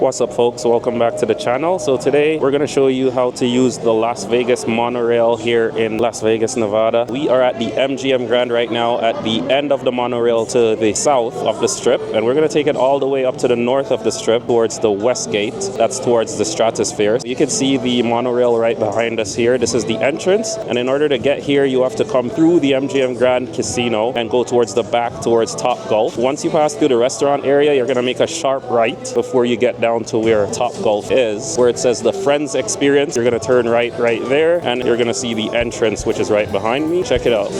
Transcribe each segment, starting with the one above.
What's up, folks? Welcome back to the channel. So today we're going to show you how to use the Las Vegas monorail here in Las Vegas, Nevada. We are at the MGM Grand right now at the end of the monorail to the south of the strip, and we're going to take it all the way up to the north of the strip towards the west gate. That's towards the Stratosphere. You can see the monorail right behind us here. This is the entrance, and in order to get here you have to come through the MGM Grand Casino and go towards the back towards Top Golf. Once you pass through the restaurant area, you're going to make a sharp right before you get down to where Top Golf is, where it says the Friends Experience. You're going to turn right there, and you're going to see the entrance, which is right behind me. Check it out.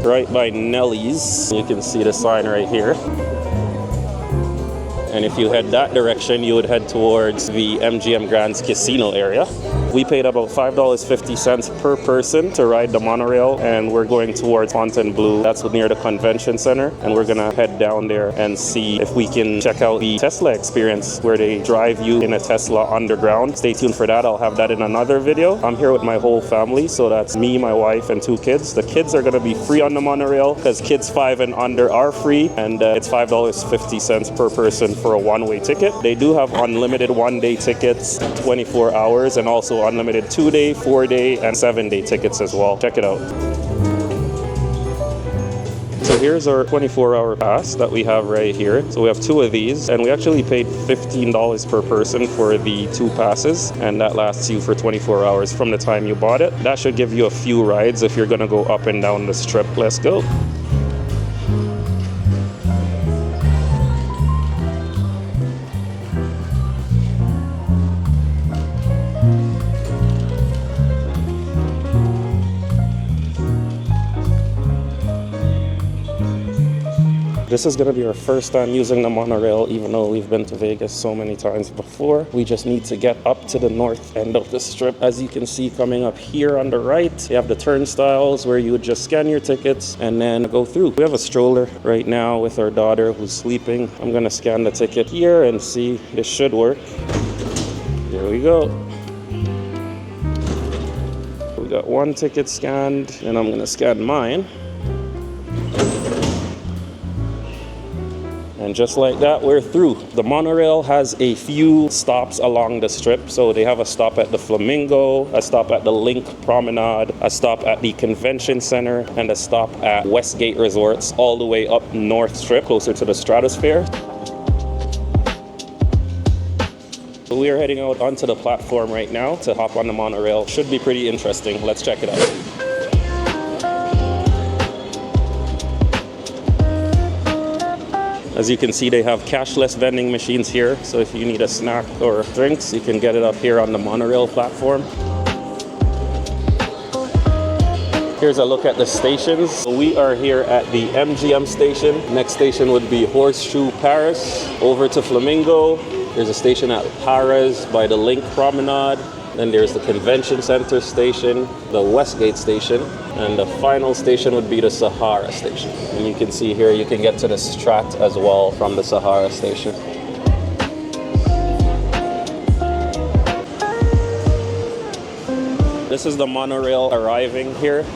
Right by Nelly's. You can see the sign right here. And if you head that direction, you would head towards the MGM Grand's casino area. We paid about $5.50 per person to ride the monorail, and we're going towards Fontainebleau. That's near the convention center, and we're gonna head down there and see if we can check out the Tesla experience where they drive you in a Tesla underground. Stay tuned for that. I'll have that in another video. I'm here with my whole family, so that's me, my wife, and 2 kids. The kids are gonna be free on the monorail because kids 5 and under are free, and it's $5.50 per person for a one-way ticket. They do have unlimited one-day tickets, 24 hours, and also unlimited 2-day, 4-day, and 7-day tickets as well. Check it out. So here's our 24-hour pass that we have right here. So we have 2 of these, and we actually paid $15 per person for the 2 passes, and that lasts you for 24 hours from the time you bought it. That should give you a few rides if you're gonna go up and down the strip. Let's go. This is going to be our first time using the monorail, even though we've been to Vegas so many times before. We just need to get up to the north end of the strip. As you can see, coming up here on the right, you have the turnstiles where you would just scan your tickets and then go through. We have a stroller right now with our daughter who's sleeping. I'm going to scan the ticket here and see. This should work. Here we go. We got 1 ticket scanned, and I'm going to scan mine. And just like that, we're through. The monorail has a few stops along the strip. So they have a stop at the Flamingo, a stop at the Link Promenade, a stop at the Convention Center, and a stop at Westgate Resorts, all the way up North Strip, closer to the Stratosphere. So we are heading out onto the platform right now to hop on the monorail. Should be pretty interesting. Let's check it out. As you can see, they have cashless vending machines here, so if you need a snack or drinks, you can get it up here on the monorail platform. Here's a look at the stations. We are here at the MGM station. Next station would be Horseshoe Paris, over to Flamingo. There's a station at Paris by the Link Promenade. Then there's the Convention Center station, the Westgate station, and the final station would be the Sahara station. And you can see here, you can get to the Strat as well from the Sahara station. This is the monorail arriving here.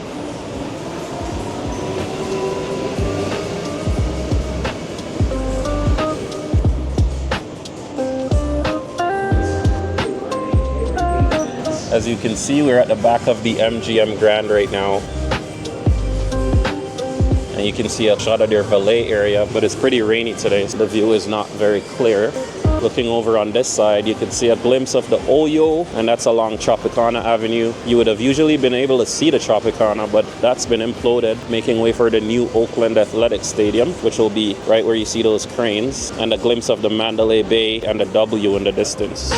As you can see, we're at the back of the MGM Grand right now. And you can see a shot of their valet area, but it's pretty rainy today, so the view is not very clear. Looking over on this side, you can see a glimpse of the Oyo, and that's along Tropicana Avenue. You would have usually been able to see the Tropicana, but that's been imploded, making way for the new Oakland Athletic Stadium, which will be right where you see those cranes, and a glimpse of the Mandalay Bay and the W in the distance.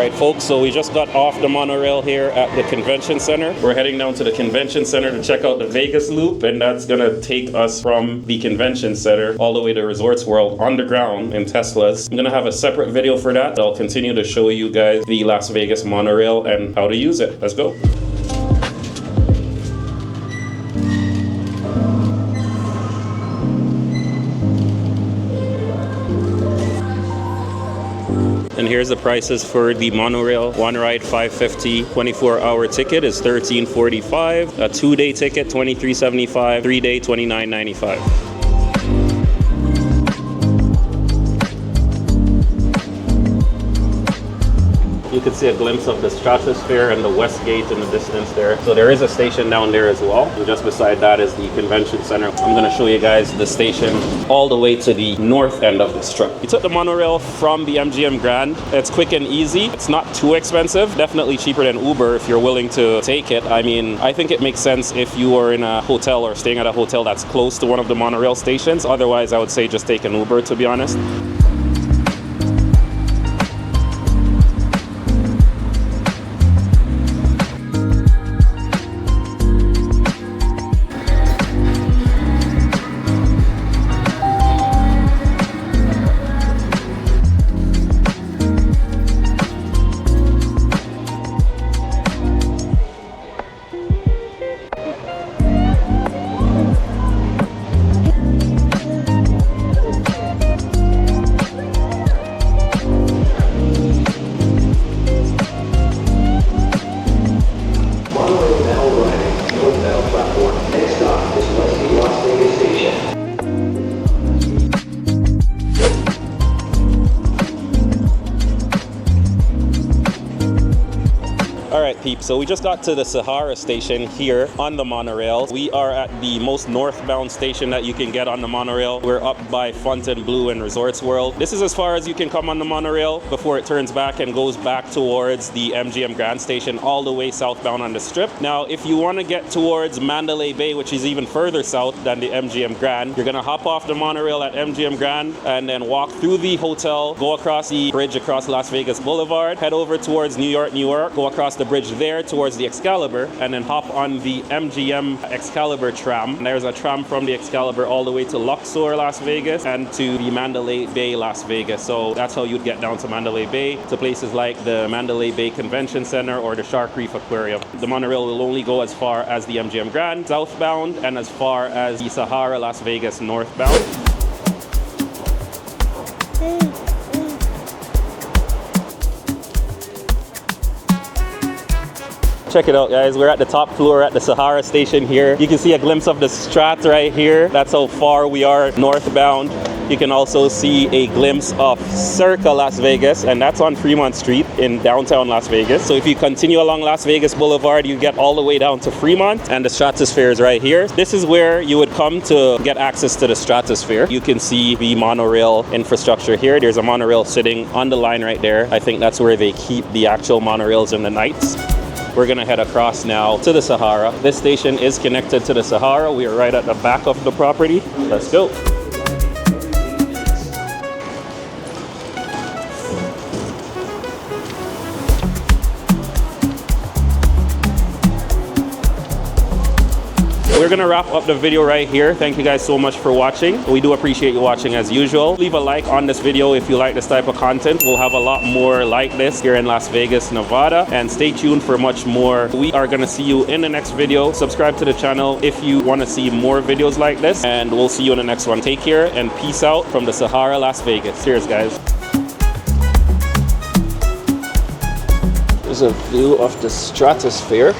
Alright folks, so we just got off the monorail here at the convention center. We're heading down to the convention center to check out the Vegas loop, and that's gonna take us from the convention center all the way to Resorts World underground in Teslas. I'm gonna have a separate video for that. I'll continue to show you guys the Las Vegas monorail and how to use it. Let's go. And here's the prices for the monorail. One ride $5.50, 24-hour ticket is $13.45, a 2-day ticket $23.75, 3-day $29.95. You can see a glimpse of the Stratosphere and the West Gate in the distance there. So there is a station down there as well. And just beside that is the convention center. I'm gonna show you guys the station all the way to the north end of the strip. We took the monorail from the MGM Grand. It's quick and easy. It's not too expensive. Definitely cheaper than Uber if you're willing to take it. I mean, I think it makes sense if you are in a hotel or staying at a hotel that's close to one of the monorail stations. Otherwise, I would say just take an Uber, to be honest. Alright peeps, so we just got to the Sahara station here on the monorail. We are at the most northbound station that you can get on the monorail. We're up by Fontainebleau and Resorts World. This is as far as you can come on the monorail before it turns back and goes back towards the MGM Grand station all the way southbound on the strip. Now if you want to get towards Mandalay Bay, which is even further south than the MGM Grand, you're gonna hop off the monorail at MGM Grand and then walk through the hotel, go across the bridge across Las Vegas Boulevard, head over towards New York, go across the bridge there towards the Excalibur, and then hop on the MGM Excalibur tram. And there's a tram from the Excalibur all the way to Luxor, Las Vegas, and to the Mandalay Bay, Las Vegas. So that's how you'd get down to Mandalay Bay, to places like the Mandalay Bay Convention Center or the Shark Reef Aquarium. The monorail will only go as far as the MGM Grand southbound and as far as the Sahara Las Vegas northbound. Check it out guys, we're at the top floor at the Sahara station here. You can see a glimpse of the Strat right here. That's how far we are northbound. You can also see a glimpse of Circa Las Vegas, and that's on Fremont Street in downtown Las Vegas. So if you continue along Las Vegas Boulevard, you get all the way down to Fremont, and the Stratosphere is right here. This is where you would come to get access to the Stratosphere. You can see the monorail infrastructure here. There's a monorail sitting on the line right there. I think that's where they keep the actual monorails in the nights. We're gonna head across now to the Sahara. This station is connected to the Sahara. We are right at the back of the property. Let's go. We're gonna wrap up the video right here. Thank you guys so much for watching. We do appreciate you watching as usual. Leave a like on this video if you like this type of content. We'll have a lot more like this here in Las Vegas, Nevada, and stay tuned for much more. We are gonna see you in the next video. Subscribe to the channel if you want to see more videos like this, and we'll see you in the next one. Take care and peace out from the Sahara, Las Vegas. Cheers guys. There's a view of the Stratosphere.